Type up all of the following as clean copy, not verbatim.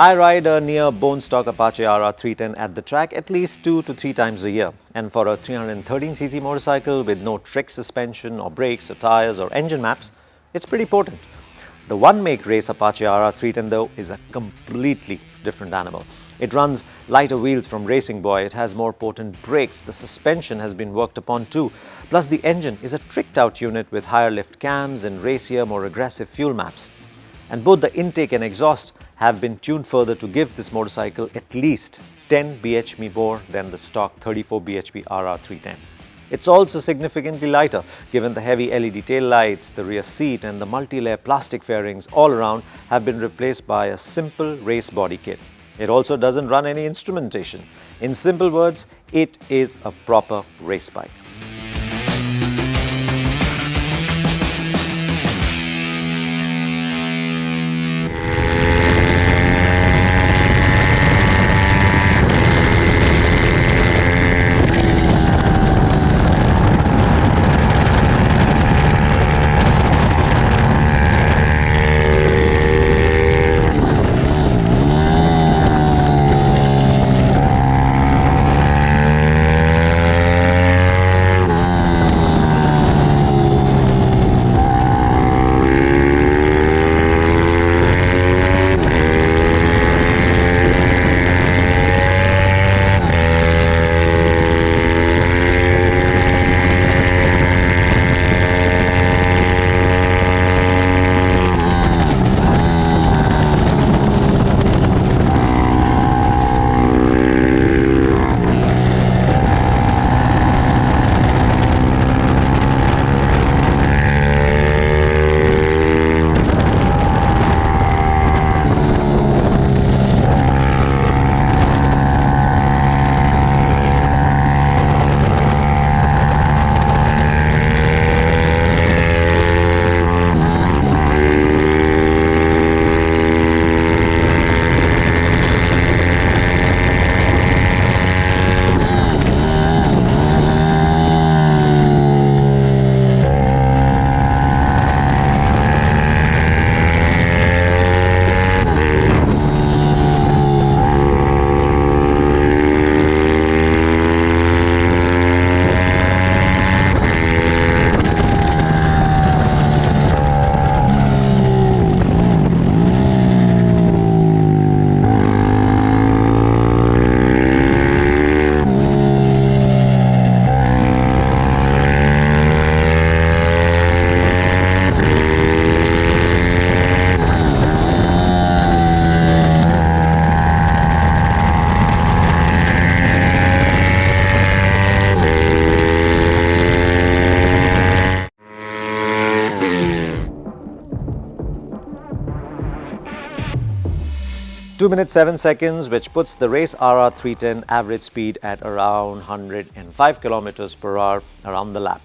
I ride a near bone stock Apache RR 310 at the track at least 2 to 3 times a year. And for a 313cc motorcycle with no trick suspension or brakes or tires or engine maps, it's pretty potent. The one-make race Apache RR 310 though is a completely different animal. It runs lighter wheels from Racing Boy, it has more potent brakes, the suspension has been worked upon too. Plus the engine is a tricked out unit with higher lift cams and racier, more aggressive fuel maps. And both the intake and exhaust have been tuned further to give this motorcycle at least 10 bhp more than the stock 34 bhp RR 310. It's also significantly lighter given the heavy LED tail lights, the rear seat and the multi-layer plastic fairings all around have been replaced by a simple race body kit. It also doesn't run any instrumentation. In simple words, it is a proper race bike. Two minutes 7 seconds, which puts the race RR 310 average speed at around 105 kilometers per hour around the lap.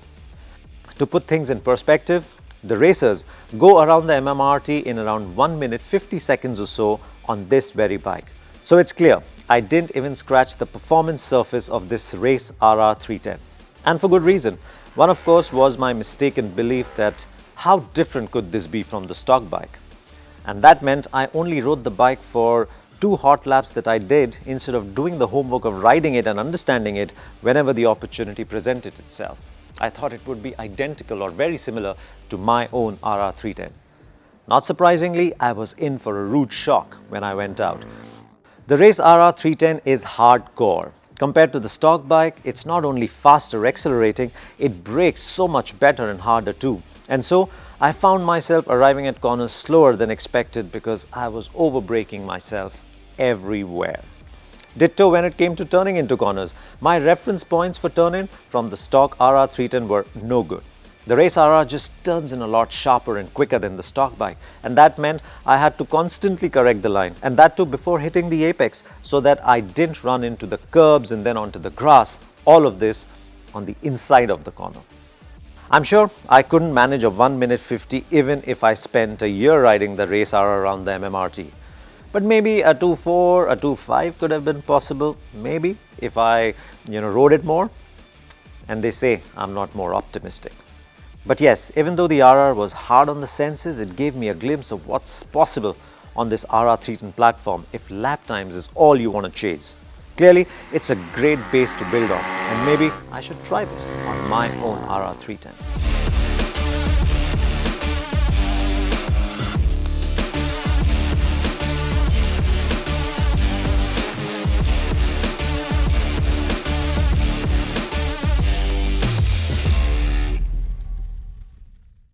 To put things in perspective, the racers go around the MMRT in around 1 minute 50 seconds or so on this very bike. So it's clear, I didn't even scratch the performance surface of this race RR 310. And for good reason. One of course was my mistaken belief that how different could this be from the stock bike? And that meant I only rode the bike for 2 hot laps that I did instead of doing the homework of riding it and understanding it whenever the opportunity presented itself. I thought it would be identical or very similar to my own RR 310. Not surprisingly, I was in for a rude shock when I went out. The race RR 310 is hardcore. Compared to the stock bike, it's not only faster accelerating, it brakes so much better and harder too. And so, I found myself arriving at corners slower than expected because I was over-braking myself everywhere. Ditto when it came to turning into corners. My reference points for turn-in from the stock RR 310 were no good. The race RR just turns in a lot sharper and quicker than the stock bike, and that meant I had to constantly correct the line, and that too before hitting the apex so that I didn't run into the curbs and then onto the grass, all of this on the inside of the corner. I'm sure I couldn't manage a 1 minute 50 even if I spent a year riding the race RR around the MMRT. But maybe a 2.4, a 2.5 could have been possible, maybe, if I rode it more. And they say I'm not more optimistic. But yes, even though the RR was hard on the senses, it gave me a glimpse of what's possible on this RR310 platform if lap times is all you want to chase. Clearly, it's a great base to build on, and maybe I should try this on my own RR310.